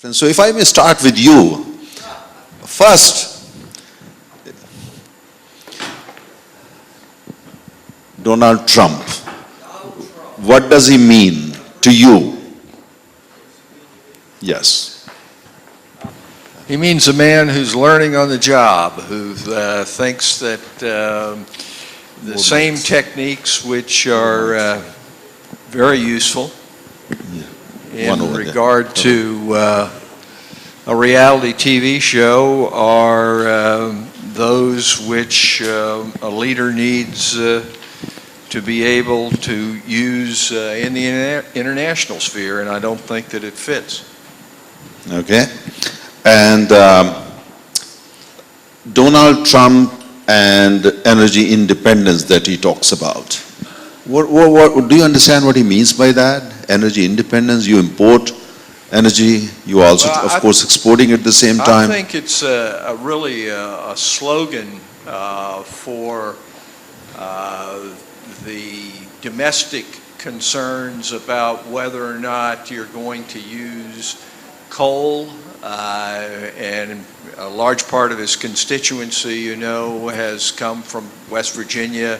And so if I may start with you, first, Donald Trump, what does he mean to you? Yes. He means a man who's learning on the job, who thinks that the same techniques which are very useful in regard to a reality TV show are those which a leader needs to be able to use in the international sphere, and I don't think that it fits. Okay. And Donald Trump and energy independence that he talks about. What do you understand what he means by that? Energy independence, you import energy, you also, of course, exporting at the same time. I think it's really a slogan for the domestic concerns about whether or not you're going to use coal, and a large part of his constituency, you know, has come from West Virginia,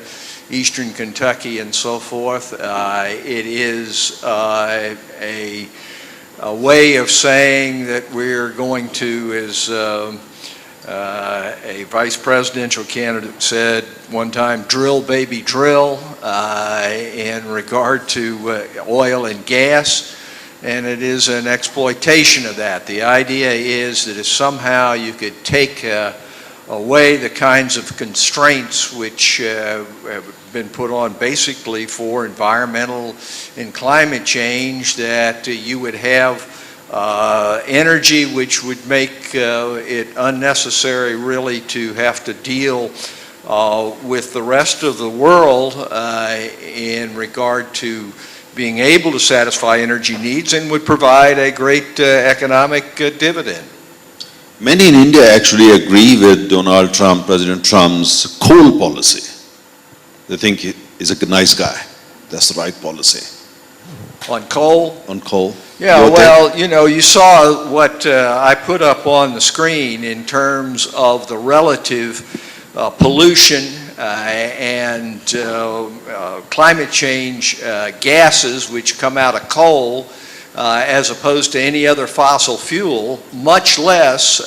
Eastern Kentucky, and so forth. It is a way of saying that we're going to, as a vice presidential candidate said one time, drill baby drill in regard to oil and gas. And it is an exploitation of that. The idea is that if somehow you could take away the kinds of constraints which have been put on basically for environmental and climate change, that you would have energy which would make it unnecessary really to have to deal with the rest of the world in regard to being able to satisfy energy needs, and would provide a great economic dividend. Many in India actually agree with Donald Trump, President Trump's coal policy. They think he's a nice guy. That's the right policy. On coal? On coal. Yeah, well, you know, you saw what I put up on the screen in terms of the relative pollution and climate change gases which come out of coal as opposed to any other fossil fuel, much less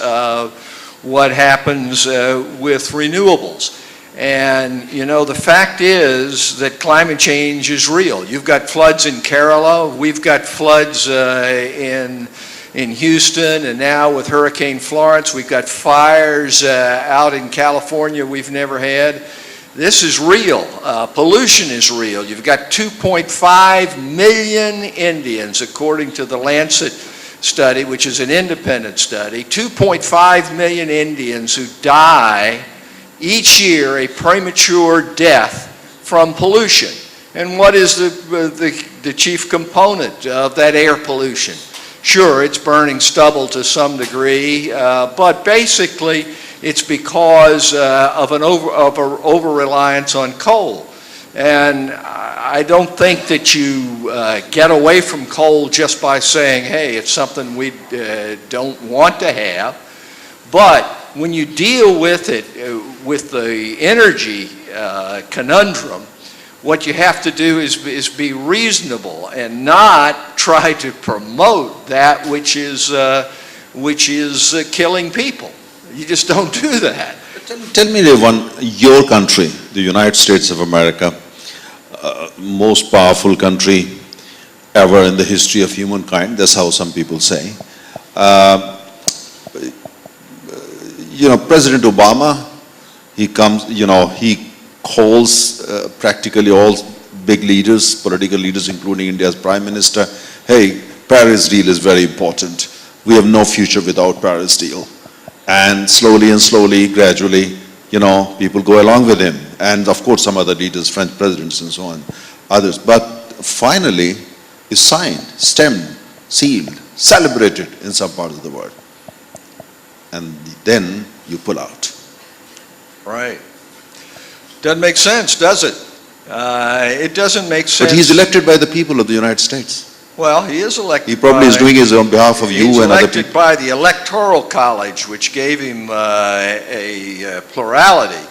what happens with renewables. And, you know, the fact is that climate change is real. You've got floods in Kerala, we've got floods in Houston, and now with Hurricane Florence, we've got fires out in California we've never had. This is real. Pollution is real. You've got 2.5 million Indians, according to the Lancet study, which is an independent study, 2.5 million Indians who die each year a premature death from pollution. And what is the chief component of that air pollution? Sure, it's burning stubble to some degree, but basically it's because of an over-reliance on coal. And I don't think that you get away from coal just by saying, hey, it's something we don't want to have. But when you deal with it, with the energy conundrum, what you have to do is be reasonable and not try to promote that which is killing people. You just don't do that. Tell me your country, the United States of America, most powerful country ever in the history of humankind. That's how some people say. You know, President Obama, he comes, you know, he calls practically all big leaders, political leaders, including India's Prime Minister, hey, Paris deal is very important. We have no future without Paris deal. And slowly, gradually, you know, people go along with him. And of course, some other leaders, French presidents and so on, others. But finally, it's signed, stamped, sealed, celebrated in some parts of the world. And then you pull out. Right. Doesn't make sense, does it? It doesn't make sense. But he's elected by the people of the United States. Well, he is elected. He probably is doing it on behalf of you and other He's elected people. by the Electoral College, which gave him a plurality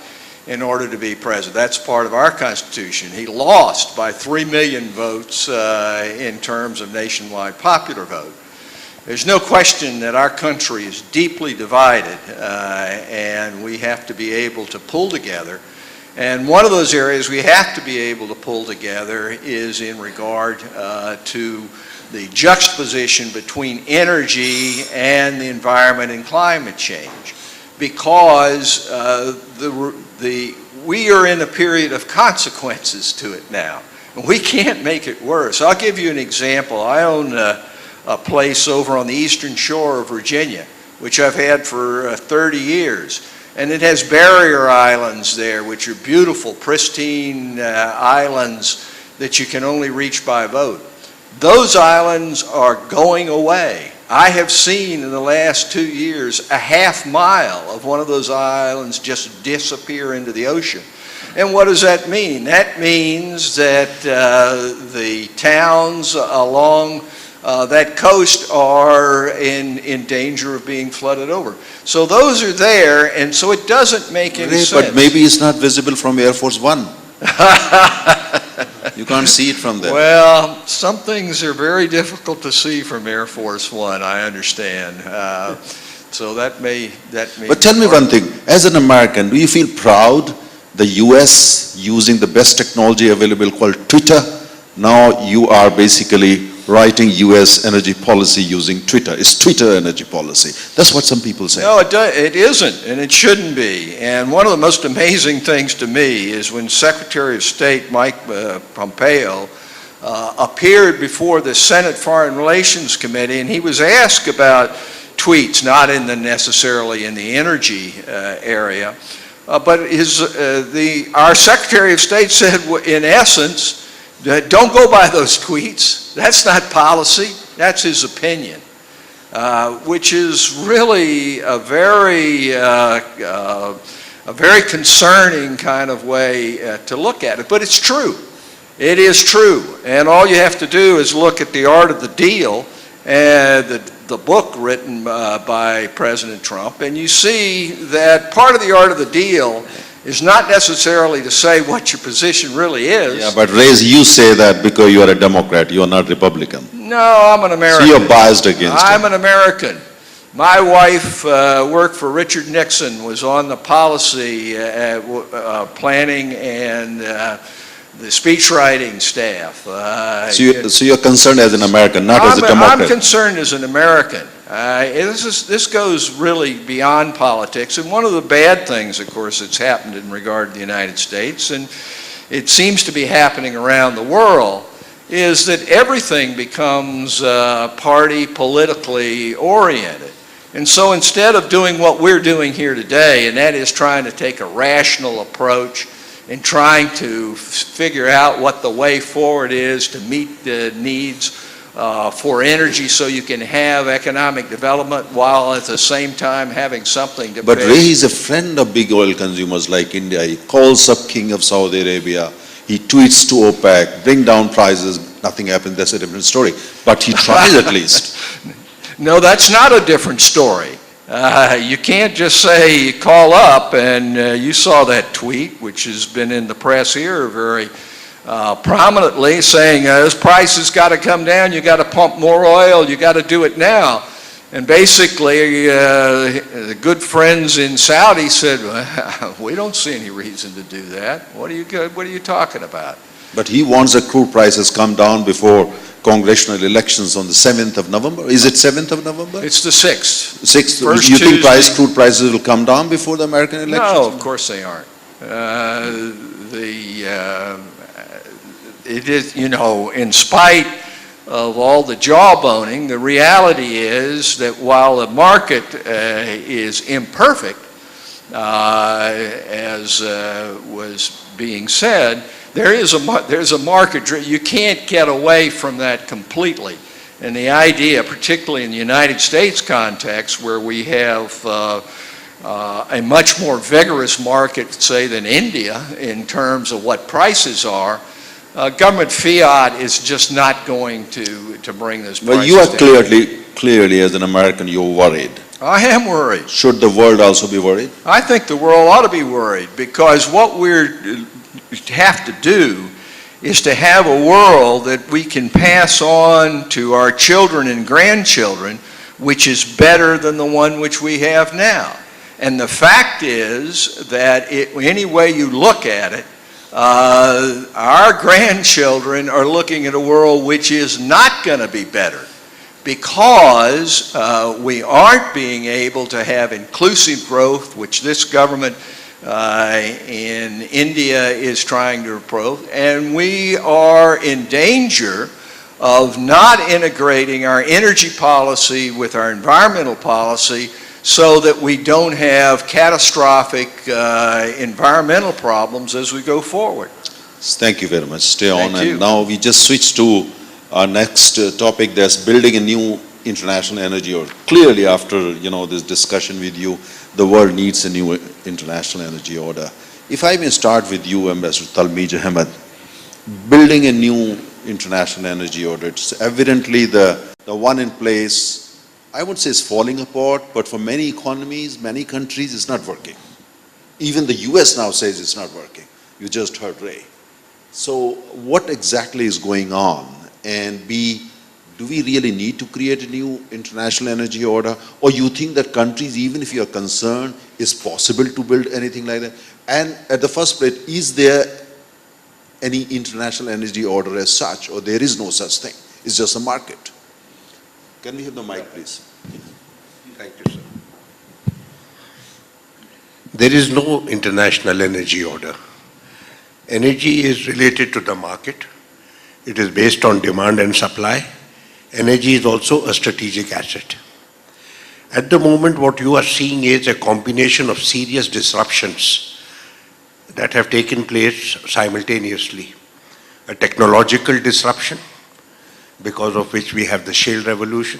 in order to be president. That's part of our Constitution. He lost by 3 million votes in terms of nationwide popular vote. There's no question that our country is deeply divided, and we have to be able to pull together. And one of those areas we have to be able to pull together is in regard to the juxtaposition between energy and the environment and climate change. Because we are in a period of consequences to it now. And we can't make it worse. I'll give you an example. I own a place over on the eastern shore of Virginia, which I've had for 30 years. And it has barrier islands there, which are beautiful, pristine islands that you can only reach by boat. Those islands are going away. I have seen in the last 2 years a half mile of one of those islands just disappear into the ocean. And what does that mean? That means that the towns along that coast are in danger of being flooded over. So those are there, and so it doesn't make any sense. But maybe it's not visible from Air Force One. You can't see it from there. Well, some things are very difficult to see from Air Force One, I understand. So that may But tell me one thing, as an American, do you feel proud the US using the best technology available called Twitter? Now you are basically writing US energy policy using Twitter. It's Twitter energy policy. That's what some people say. No, it isn't, and it shouldn't be. And one of the most amazing things to me is when Secretary of State Mike Pompeo appeared before the Senate Foreign Relations Committee, and he was asked about tweets, not necessarily in the energy area, but our Secretary of State said, in essence, don't go by those tweets. That's not policy. That's his opinion, which is really a very concerning kind of way to look at it. But it's true. It is true. And all you have to do is look at The Art of the Deal, the book written by President Trump, and you see that part of the art of the deal is not necessarily to say what your position really is. Yeah, but Reyes, you say that because you are a Democrat, you are not Republican. No, I'm an American. So you're biased against I'm him. an American. My wife worked for Richard Nixon, was on the policy planning and the speechwriting staff. So you're concerned as an American, not as a Democrat. I'm concerned as an American. This goes really beyond politics, and one of the bad things, of course, that's happened in regard to the United States, and it seems to be happening around the world, is that everything becomes party politically oriented. And so instead of doing what we're doing here today, and that is trying to take a rational approach and trying to figure out what the way forward is to meet the needs for energy so you can have economic development while at the same time having something to But pay. Ray is a friend of big oil consumers like India. He calls up King of Saudi Arabia. He tweets to OPEC, bring down prices. Nothing happened. That's a different story. But he tries at least. No, that's not a different story. You can't just say, call up, and you saw that tweet, which has been in the press here very prominently, saying this price has got to come down, you got to pump more oil, you got to do it now. And basically, the good friends in Saudi said, well, we don't see any reason to do that. What are you talking about? But he wants the crude prices come down before congressional elections on the 7th of November. Is it 7th of November? It's the 6th. 6th. First You think Tuesday. crude prices will come down before the American elections? No, of course they aren't. It is, in spite of all the jawboning, the reality is that while the market is imperfect, as was being said, there's a market. You can't get away from that completely. And the idea, particularly in the United States context, where we have a much more vigorous market, say, than India in terms of what prices are, Government fiat is just not going to bring this price Well, you are down. clearly as an American, you're worried. I am worried. Should the world also be worried? I think the world ought to be worried, because what we have to do is to have a world that we can pass on to our children and grandchildren, which is better than the one which we have now. And the fact is that any way you look at it, our grandchildren are looking at a world which is not going to be better, because we aren't being able to have inclusive growth, which this government in India is trying to approach, and we are in danger of not integrating our energy policy with our environmental policy, so that we don't have catastrophic environmental problems as we go forward. Thank you very much. Stay on. Thank you. And now we just switch to our next topic. That's building a new international energy order. Clearly, after this discussion with you, the world needs a new international energy order. If I may start with you, Ambassador Talmij Ahmed, building a new international energy order. It's evidently the one in place, I would say it's falling apart, but for many economies, many countries, it's not working. Even the US now says it's not working. You just heard Ray. So what exactly is going on? And B, do we really need to create a new international energy order? Or you think that countries, even if you are concerned, is possible to build anything like that? And at the first place, is there any international energy order as such, or there is no such thing? It's just a market. Can we have the mic, please? Thank you, sir. There is no international energy order. Energy is related to the market. It is based on demand and supply. Energy is also a strategic asset. At the moment, what you are seeing is a combination of serious disruptions that have taken place simultaneously. A technological disruption, because of which we have the shale revolution.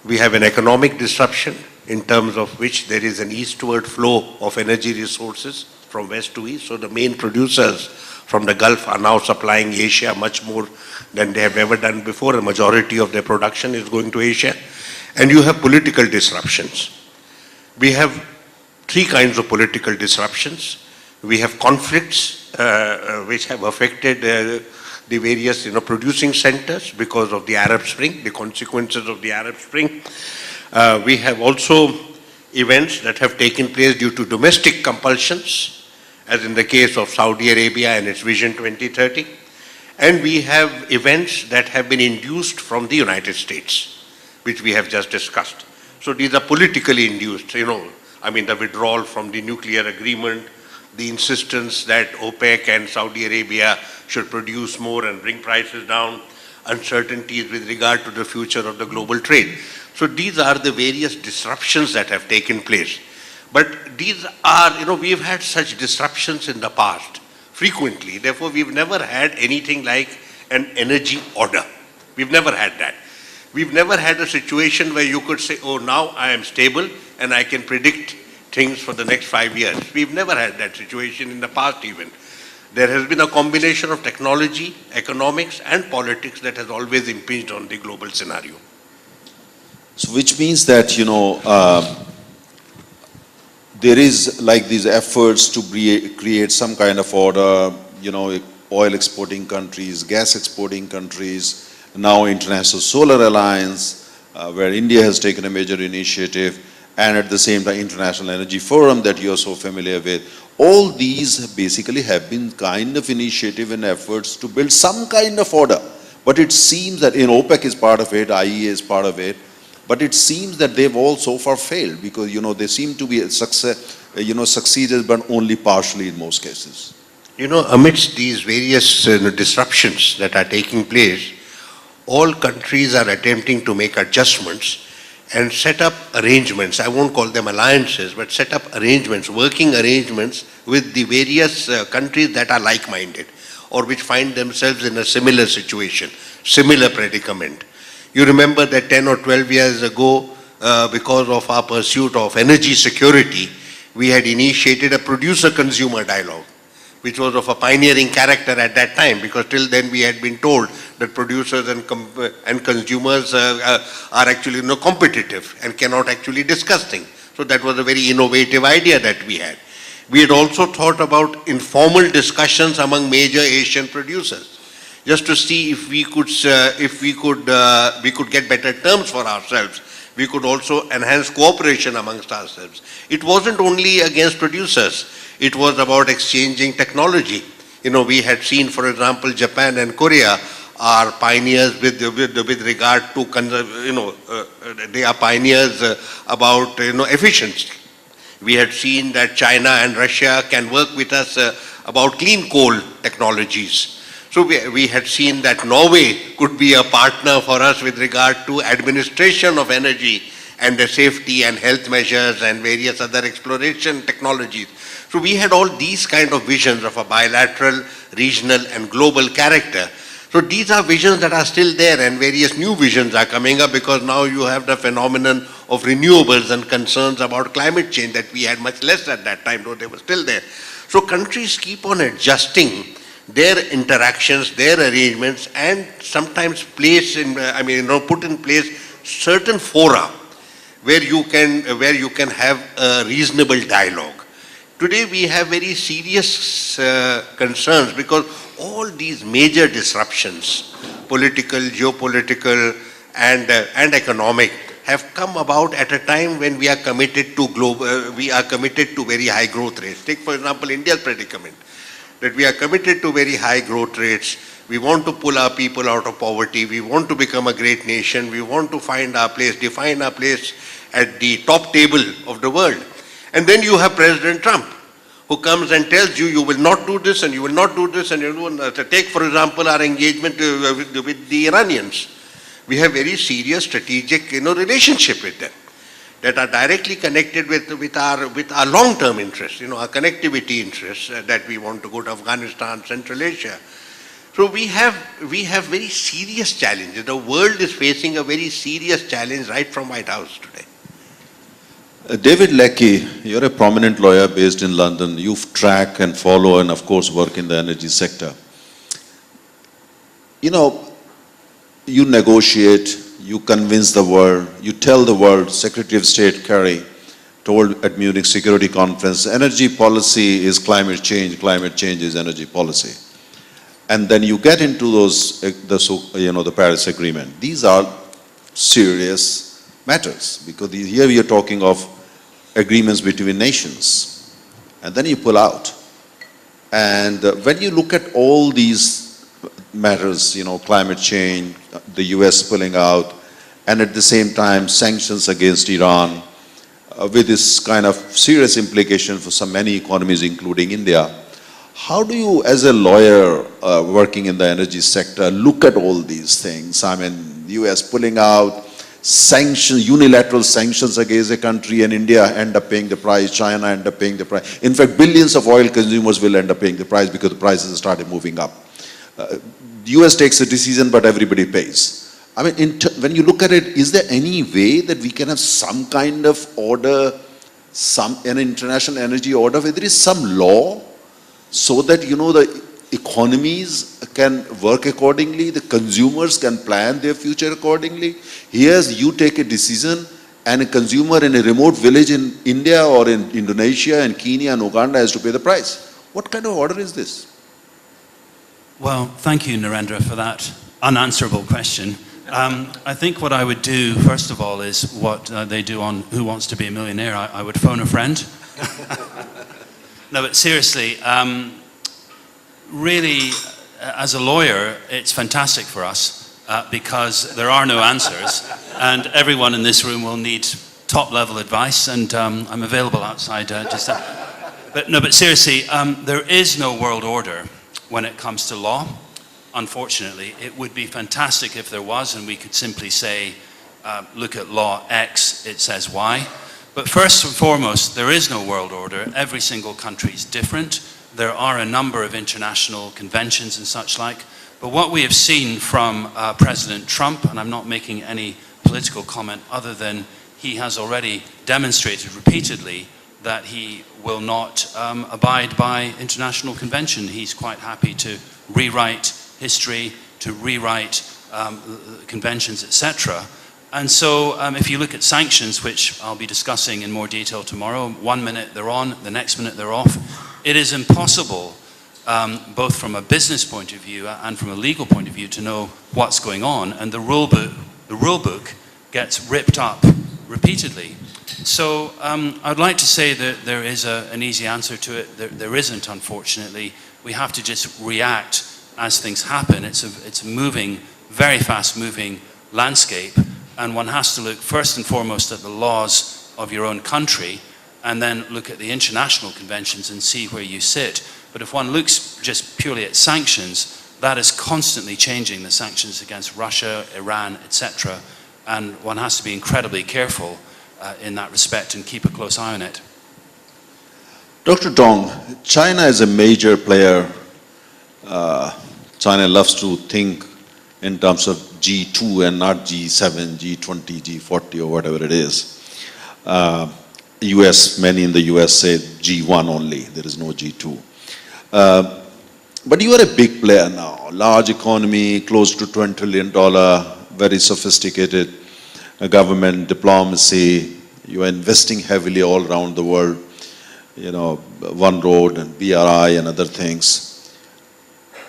We have an economic disruption, in terms of which there is an eastward flow of energy resources from west to east. So the main producers from the Gulf are now supplying Asia much more than they have ever done before. A majority of their production is going to Asia. And you have political disruptions. We have three kinds of political disruptions. We have conflicts which have affected the various producing centers because of the Arab Spring, the consequences of the Arab Spring. We have also events that have taken place due to domestic compulsions, as in the case of Saudi Arabia and its Vision 2030. And we have events that have been induced from the United States, which we have just discussed. So these are politically induced, I mean the withdrawal from the nuclear agreement, the insistence that OPEC and Saudi Arabia should produce more and bring prices down, uncertainties with regard to the future of the global trade. So these are the various disruptions that have taken place. But these are, we've had such disruptions in the past, frequently. Therefore, we've never had anything like an energy order. We've never had that. We've never had a situation where you could say, oh, now I am stable and I can predict things for the next 5 years. We've never had that situation in the past even. There has been a combination of technology, economics, and politics that has always impinged on the global scenario. So which means that, there is like these efforts to create some kind of order, oil exporting countries, gas exporting countries, now International Solar Alliance, where India has taken a major initiative, and at the same time International Energy Forum that you are so familiar with. All these basically have been kind of initiative and efforts to build some kind of order. But it seems that OPEC is part of it, IEA is part of it, but it seems that they've all so far failed because, they seem to be succeeded, but only partially in most cases. Amidst these various disruptions that are taking place, all countries are attempting to make adjustments and set up arrangements. I won't call them alliances, but set up arrangements, working arrangements with the various countries that are like-minded or which find themselves in a similar situation, similar predicament. You remember that 10 or 12 years ago, because of our pursuit of energy security, we had initiated a producer-consumer dialogue, which was of a pioneering character at that time, because till then we had been told that producers and consumers are actually competitive and cannot actually discuss things. So that was a very innovative idea that we had. We had also thought about informal discussions among major Asian producers, just to see if we could get better terms for ourselves. We could also enhance cooperation amongst ourselves. It wasn't only against producers. It was about exchanging technology. We had seen, for example, Japan and Korea are pioneers with regard to, they are pioneers about, efficiency. We had seen that China and Russia can work with us about clean coal technologies. So we had seen that Norway could be a partner for us with regard to administration of energy and the safety and health measures and various other exploration technologies. So we had all these kind of visions of a bilateral, regional and global character. So these are visions that are still there, and various new visions are coming up, because now you have the phenomenon of renewables and concerns about climate change that we had much less at that time, though they were still there. So countries keep on adjusting their interactions, their arrangements, and sometimes put in place certain fora where you can have a reasonable dialogue. Today we have very serious concerns, because all these major disruptions, political, geopolitical, and economic, have come about at a time when we are committed to very high growth rates. Take, for example, India's predicament, that we are committed to very high growth rates. We want to pull our people out of poverty. We want to become a great nation. We want to find our place, define our place at the top table of the world. And then you have President Trump, who comes and tells you, you will not do this and you will not do this, and you will take, for example, our engagement with the Iranians. We have very serious strategic relationship with them that are directly connected with our long-term interests, our connectivity interests, that we want to go to Afghanistan, Central Asia. So we have very serious challenges. The world is facing a very serious challenge right from White House today. David Leckie, you're a prominent lawyer based in London. You track and follow and, of course, work in the energy sector. You negotiate, you convince the world, you tell the world. Secretary of State Kerry told at Munich Security Conference, energy policy is climate change is energy policy. And then you get into the Paris Agreement. These are serious matters, because here we are talking of agreements between nations, and then you pull out. And when you look at all these matters, climate change, the US pulling out, and at the same time sanctions against Iran, with this kind of serious implication for many economies, including India, how do you, as a lawyer working in the energy sector, look at all these things? I mean, US pulling out, sanctions, unilateral sanctions against a country, and India end up paying the price, China end up paying the price. In fact, billions of oil consumers will end up paying the price because the prices started moving up. The US takes a decision, but everybody pays. I mean, when you look at it, is there any way that we can have some kind of order, an international energy order, where there is some law, so that, the economies can work accordingly, the consumers can plan their future accordingly? Here's you take a decision, and a consumer in a remote village in India or in Indonesia and Kenya and Uganda has to pay the price. What kind of order is this? Well, thank you, Narendra, for that unanswerable question. I think what I would do, first of all, is what they do on Who Wants to Be a Millionaire. I would phone a friend. No, but seriously, really, as a lawyer, it's fantastic for us because there are no answers, and everyone in this room will need top-level advice, and I'm available outside. But seriously, there is no world order when it comes to law. Unfortunately, it would be fantastic if there was, and we could simply say, look at law X, it says Y. But first and foremost, there is no world order. Every single country is different. There are a number of international conventions and such like. But what we have seen from President Trump, and I'm not making any political comment other than he has already demonstrated repeatedly that he will not abide by international convention. He's quite happy to rewrite history, to rewrite conventions, etc. And so if you look at sanctions, which I'll be discussing in more detail tomorrow, 1 minute they're on, the next minute they're off, it is impossible, both from a business point of view and from a legal point of view, to know what's going on. And the rule book gets ripped up repeatedly. So I'd like to say that there is an easy answer to it. There isn't, unfortunately. We have to just react as things happen. It's a moving, very fast-moving landscape, and one has to look first and foremost at the laws of your own country, and then look at the international conventions and see where you sit. But if one looks just purely at sanctions, that is constantly changing, the sanctions against Russia, Iran, etc. And one has to be incredibly careful in that respect and keep a close eye on it. Dr. Tong, China is a major player. China loves to think in terms of G2 and not G7, G20, G40 or whatever it is. US, many in the US say G1 only, there is no G2. But you are a big player now, large economy, close to $20 trillion, very sophisticated government, diplomacy. You are investing heavily all around the world, you know, One Road and BRI and other things.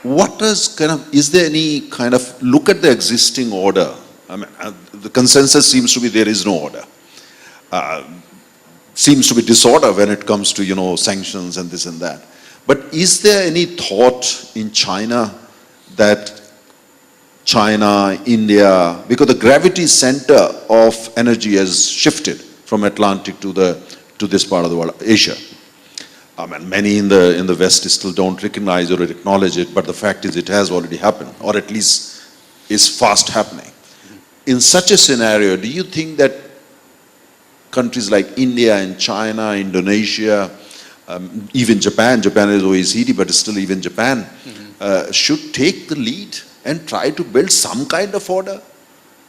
What is is there any kind of, look at the existing order. I mean, the consensus seems to be there is no order. Seems to be disorder when it comes to, you know, sanctions and this and that. But is there any thought in China that China, India, because the gravity center of energy has shifted from Atlantic to this part of the world, Asia. And many in the West still don't recognize or acknowledge it, but the fact is it has already happened, or at least is fast happening. In such a scenario, do you think that countries like India and China, Indonesia, even Japan is OECD, but still even Japan, should take the lead and try to build some kind of order?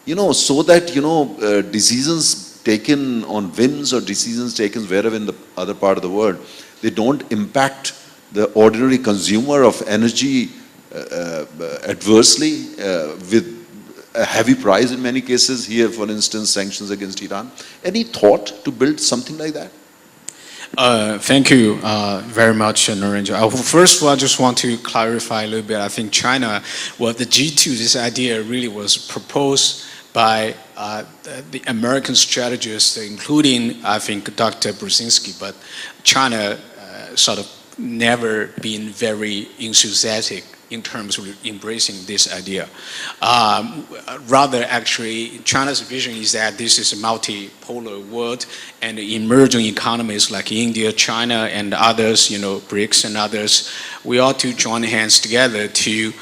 You know, so that, you know, decisions taken on whims or decisions taken wherever in the other part of the world, they don't impact the ordinary consumer of energy adversely with a heavy price in many cases. Here, for instance, sanctions against Iran. Any thought to build something like that? Thank you very much, Narendra. First of all, I just want to clarify a little bit. I think China, well, the G2, this idea really was proposed by the American strategists, including, I think, Dr. Brzezinski, but China sort of never been very enthusiastic in terms of embracing this idea. Rather, actually, China's vision is that this is a multipolar world, and emerging economies like India, China, and others, you know, BRICS and others, we ought to join hands together to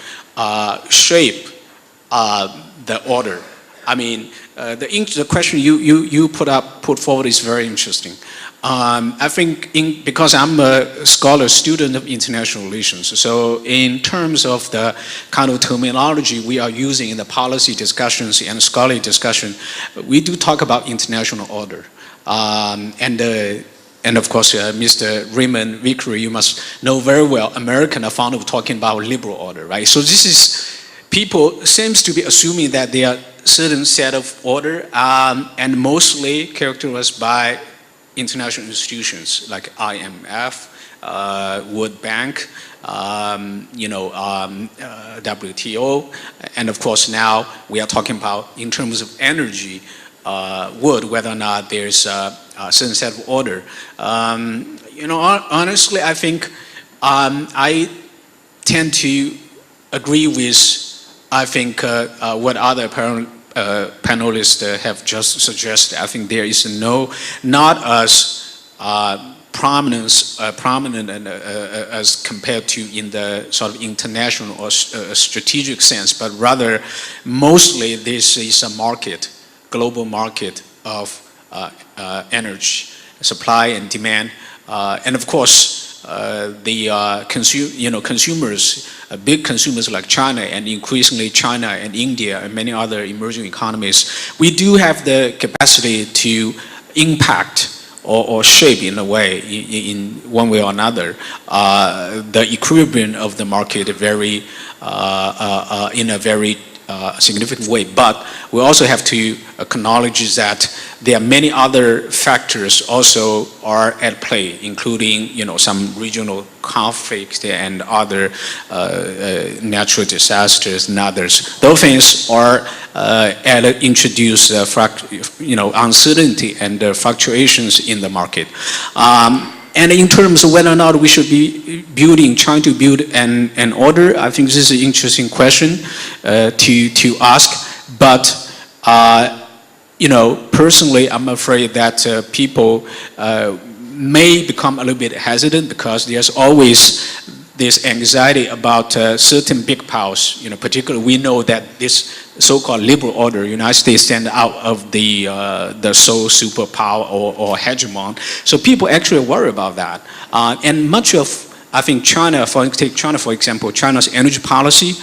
shape the order. I mean, the question you put forward is very interesting. I think because I'm a scholar, student of international relations, so in terms of the kind of terminology we are using in the policy discussions and scholarly discussion, we do talk about international order. And of course, Mr. Raymond Vickery, you must know very well, Americans are fond of talking about liberal order, right? So this is, people seems to be assuming that there are certain set of order and mostly characterized by international institutions like IMF, World Bank, you know, WTO, and of course now we are talking about in terms of energy world, whether or not there's a certain set of order. You know, honestly, I think I tend to agree with, I think, what other panelists have just suggested. I think there is not as prominent and, as compared to in the sort of international or strategic sense, but rather mostly this is a market, global market of energy, supply and demand, and of course the consumers, big consumers like China, and increasingly China and India and many other emerging economies, we do have the capacity to impact or shape in a way, in one way or another, the equilibrium of the market very in a very significant way. But we also have to acknowledge that there are many other factors also are at play, including some regional conflicts and other natural disasters and others. Those things are introduce uncertainty and fluctuations in the market. And in terms of whether or not we should be trying to build an order, I think this is an interesting question to ask. But personally, I'm afraid that people may become a little bit hesitant because there's always this anxiety about certain big powers. Particularly we know that this so-called liberal order, United States stand out of the sole superpower or hegemon. So people actually worry about that. And much of, I think take China for example, China's energy policy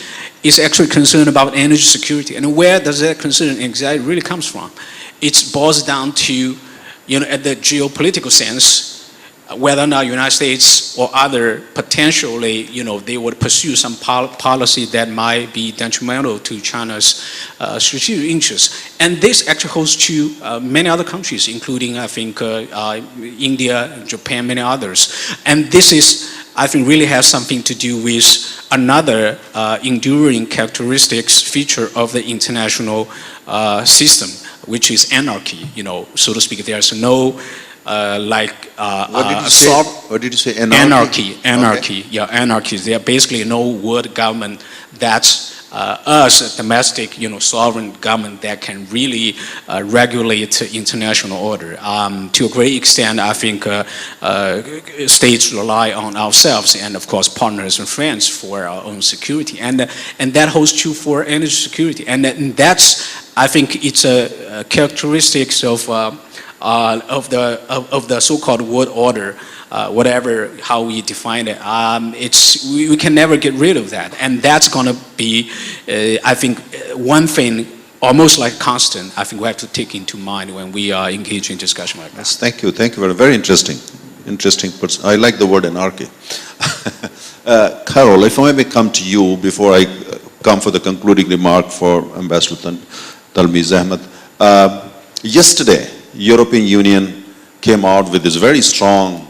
is actually concerned about energy security. And where does that concern and anxiety really comes from? It boils down to, at the geopolitical sense, whether or not United States or other potentially, they would pursue some policy that might be detrimental to China's strategic interests. And this actually holds to many other countries, including, I think, India, Japan, many others. And this is, I think, really has something to do with another enduring characteristics feature of the international system, which is anarchy, so to speak. There's no what did you say? Anarchy? Anarchy. Okay. Yeah, anarchy. There are basically no world government that's us, a domestic, sovereign government that can really regulate international order. To a great extent, I think states rely on ourselves and, of course, partners and friends for our own security, and that holds true for energy security. And that's, I think, it's a characteristics of the so-called world order, whatever how we define it. We can never get rid of that, and that's going to be, I think, one thing almost like constant. I think we have to take into mind when we are engaging in discussion like Yes, thank you. Very interesting. I like the word anarchy. Carol, if I may come to you before I come for the concluding remark for Ambassador Talmiz Ahmed. Yesterday, European Union came out with this very strong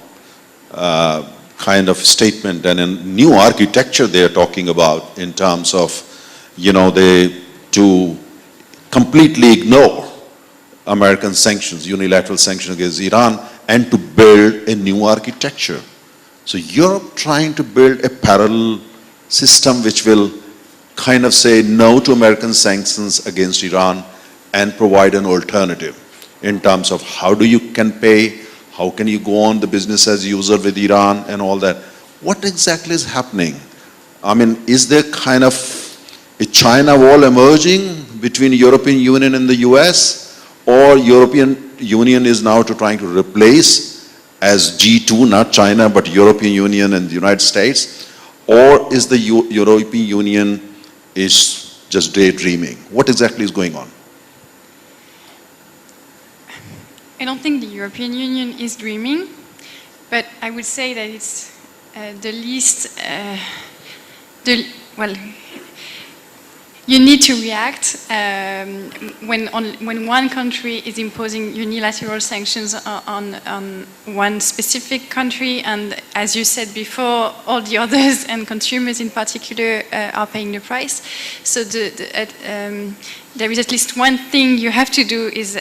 kind of statement and a new architecture they are talking about in terms of, to completely ignore American sanctions, unilateral sanctions against Iran, and to build a new architecture. So Europe trying to build a parallel system which will kind of say no to American sanctions against Iran and provide an alternative in terms of how do you can pay, how can you go on the business as usual with Iran and all that. What exactly is happening? I mean, is there kind of a China wall emerging between European Union and the US, or European Union is now trying to replace as G2, not China, but European Union and the United States, or is the European Union is just daydreaming? What exactly is going on? I don't think the European Union is dreaming, but I would say that it's the least, you need to react when one country is imposing unilateral sanctions on one specific country, and as you said before, all the others and consumers in particular are paying the price. So there is at least one thing you have to do is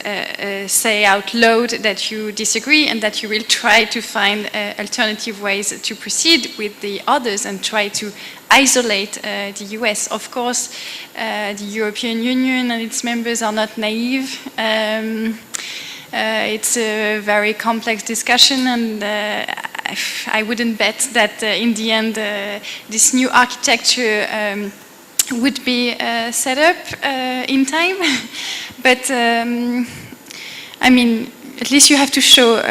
say out loud that you disagree and that you will try to find alternative ways to proceed with the others and try to isolate the US. Of course, the European Union and its members are not naive. It's a very complex discussion, and I wouldn't bet that in the end this new architecture would be set up in time. But I mean, at least you have to show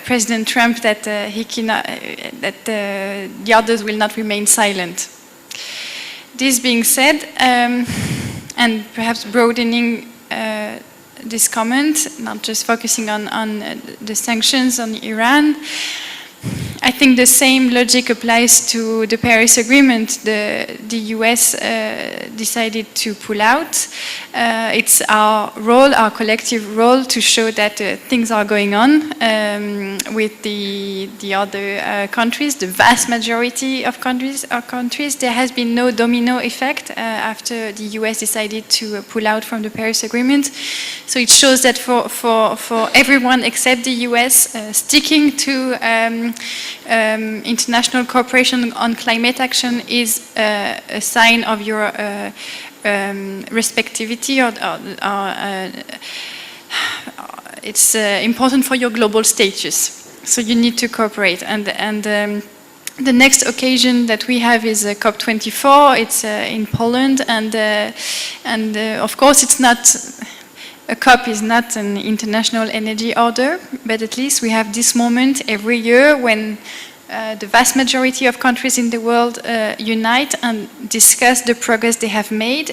President Trump that he cannot, that the others will not remain silent. This being said, and perhaps broadening this comment, not just focusing on the sanctions on Iran. I think the same logic applies to the Paris Agreement. The US decided to pull out. It's our role, our collective role, to show that things are going on with the other countries, the vast majority of countries. There has been no domino effect after the US decided to pull out from the Paris Agreement. So it shows that for everyone except the US, sticking to international cooperation on climate action is a sign of your respectivity, or it's important for your global status. So you need to cooperate. And the next occasion that we have is COP24. It's in Poland, and of course it's not. A COP is not an international energy order, but at least we have this moment every year when the vast majority of countries in the world unite and discuss the progress they have made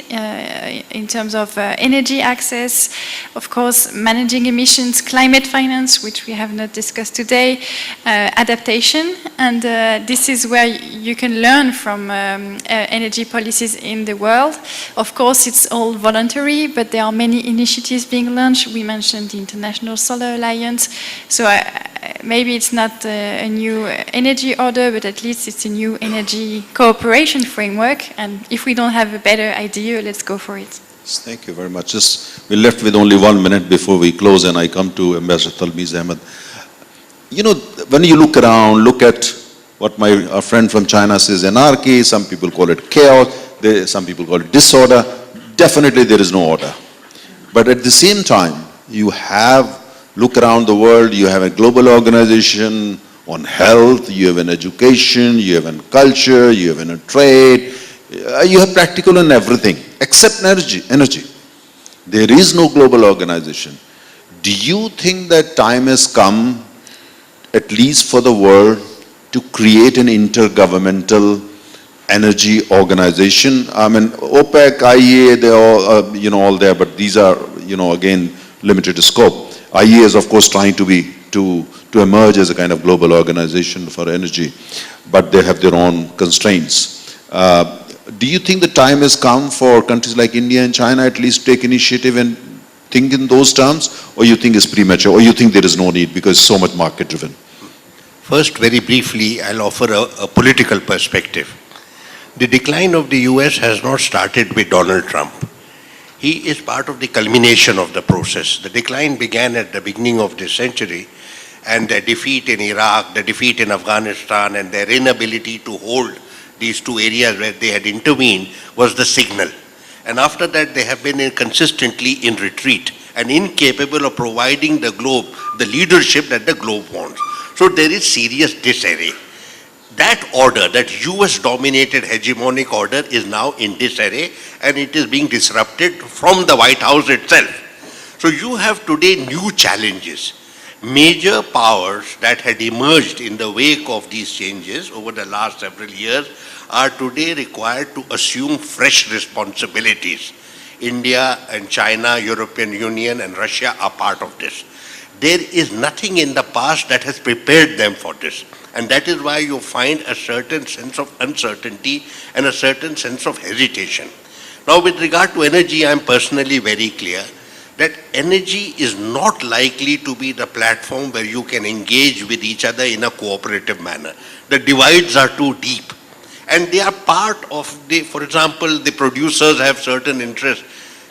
in terms of energy access, of course, managing emissions, climate finance, which we have not discussed today, adaptation, and this is where you can learn from energy policies in the world. Of course, it's all voluntary, but there are many initiatives being launched. We mentioned the International Solar Alliance, so maybe it's not a new energy order, but at least it's a new energy cooperation framework. And if we don't have a better idea, let's go for it. Thank you very much. We're left with only 1 minute before we close, and I come to Ambassador Talmiz Ahmed. You know, when you look around, look at what our friend from China says, anarchy, some people call it chaos, some people call it disorder. Definitely there is no order. But at the same time, look around the world, you have a global organization on health, you have an education, you have a culture, you have a trade, you have practical in everything, except energy. There is no global organization. Do you think that time has come, at least for the world, to create an intergovernmental energy organization? I mean, OPEC, IEA, they're all, all there, but these are, again, limited scope. IEA is, of course, trying to emerge as a kind of global organization for energy, but they have their own constraints. Do you think the time has come for countries like India and China at least take initiative and think in those terms, or you think it's premature, or you think there is no need because it's so much market-driven? First, very briefly, I'll offer a political perspective. The decline of the US has not started with Donald Trump. He is part of the culmination of the process. The decline began at the beginning of this century, and the defeat in Iraq, the defeat in Afghanistan, and their inability to hold these two areas where they had intervened was the signal. And after that, they have been consistently in retreat and incapable of providing the globe the leadership that the globe wants. So there is serious disarray. That order, that US-dominated hegemonic order, is now in disarray, and it is being disrupted from the White House itself. So you have today new challenges. Major powers that had emerged in the wake of these changes over the last several years are today required to assume fresh responsibilities. India and China, European Union and Russia are part of this. There is nothing in the past that has prepared them for this. And that is why you find a certain sense of uncertainty and a certain sense of hesitation. Now, with regard to energy, I am personally very clear that energy is not likely to be the platform where you can engage with each other in a cooperative manner. The divides are too deep. And they are part of for example, the producers have certain interests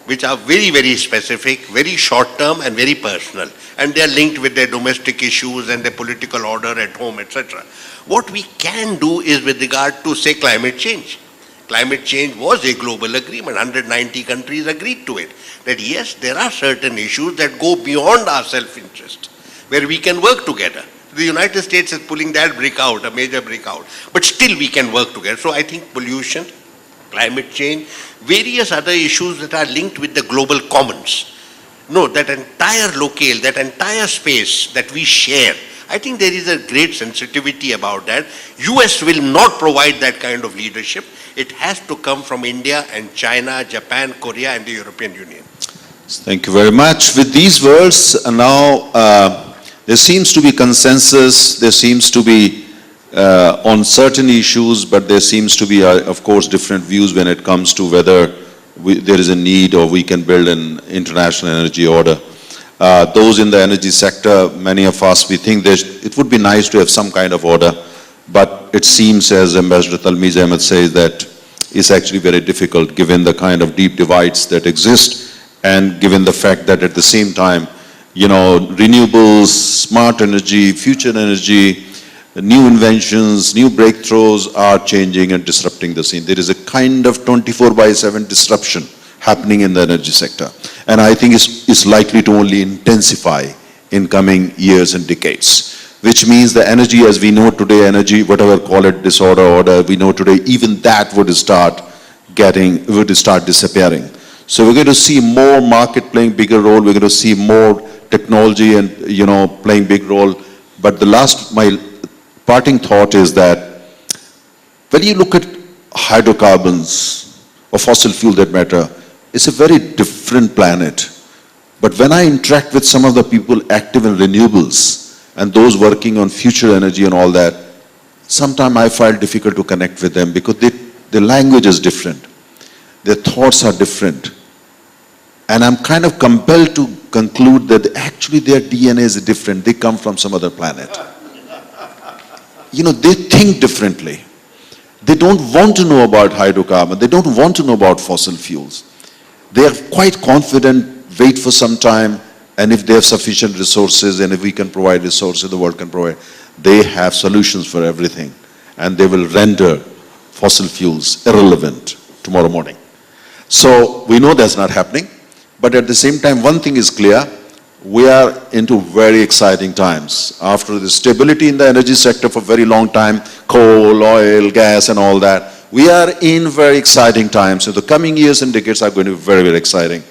which are very, very specific, very short-term and very personal. And they are linked with their domestic issues and their political order at home, etc. What we can do is with regard to, say, climate change. Climate change was a global agreement. 190 countries agreed to it. That yes, there are certain issues that go beyond our self-interest, where we can work together. The United States is pulling that brick out, a major brick out. But still we can work together. So I think pollution, climate change, various other issues that are linked with the global commons. No, that entire locale, that entire space that we share, I think there is a great sensitivity about that. US will not provide that kind of leadership. It has to come from India and China, Japan, Korea and the European Union. Thank you very much. With these words, now there seems to be consensus, there seems to be on certain issues, but there seems to be, of course, different views when it comes to whether there is a need or we can build an international energy order. Those in the energy sector, many of us, we think it would be nice to have some kind of order, but it seems, as Ambassador Talmiz Ahmed says, that it's actually very difficult given the kind of deep divides that exist and given the fact that at the same time, renewables, smart energy, future energy, new inventions, new breakthroughs are changing and disrupting the scene. There is a kind of 24/7 disruption happening in the energy sector. And I think it's likely to only intensify in coming years and decades, which means the energy as we know today, energy, whatever call it, disorder, order, we know today, even that would start disappearing. So we're going to see more market playing bigger role, we're going to see more technology and, playing big role. But my parting thought is that when you look at hydrocarbons or fossil fuel that matter, it's a very different planet. But when I interact with some of the people active in renewables and those working on future energy and all that, sometimes I find it difficult to connect with them because their language is different. Their thoughts are different. And I'm kind of compelled to conclude that actually their DNA is different. They come from some other planet. They think differently. They don't want to know about hydrocarbon. They don't want to know about fossil fuels. They are quite confident, wait for some time, and if they have sufficient resources and if we can provide resources, the world can provide, they have solutions for everything. And they will render fossil fuels irrelevant tomorrow morning. So we know that's not happening. But at the same time, one thing is clear, we are into very exciting times. After the stability in the energy sector for a very long time, coal, oil, gas and all that, we are in very exciting times. So the coming years and decades are going to be very, very exciting.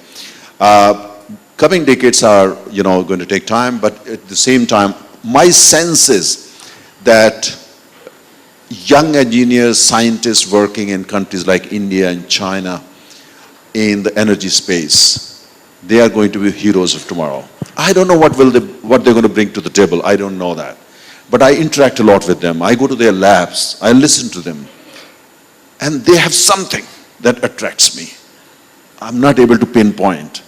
Coming decades are, going to take time, but at the same time, my sense is that young engineers, scientists working in countries like India and China in the energy space, they are going to be heroes of tomorrow. I don't know what they're going to bring to the table. I don't know that. But I interact a lot with them. I go to their labs. I listen to them. And they have something that attracts me. I'm not able to pinpoint,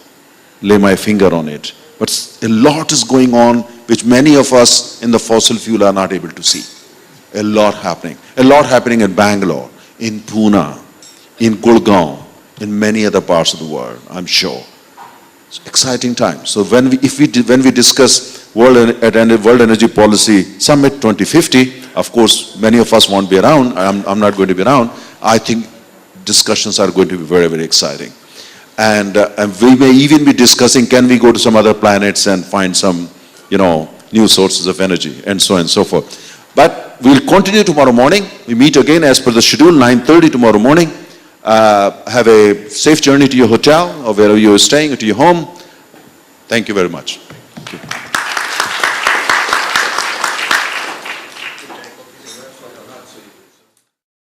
lay my finger on it. But a lot is going on which many of us in the fossil fuel are not able to see. A lot happening. A lot happening in Bangalore, in Pune, in Gurgaon, in many other parts of the world, I'm sure. It's exciting time. So when we discuss World Energy Policy Summit 2050, of course, many of us won't be around. I'm not going to be around. I think discussions are going to be very, very exciting. And we may even be discussing, can we go to some other planets and find some, new sources of energy and so on and so forth. But we'll continue tomorrow morning. We meet again as per the schedule, 9:30 tomorrow morning. Have a safe journey to your hotel or wherever you're staying or to your home. Thank you very much. Thank you.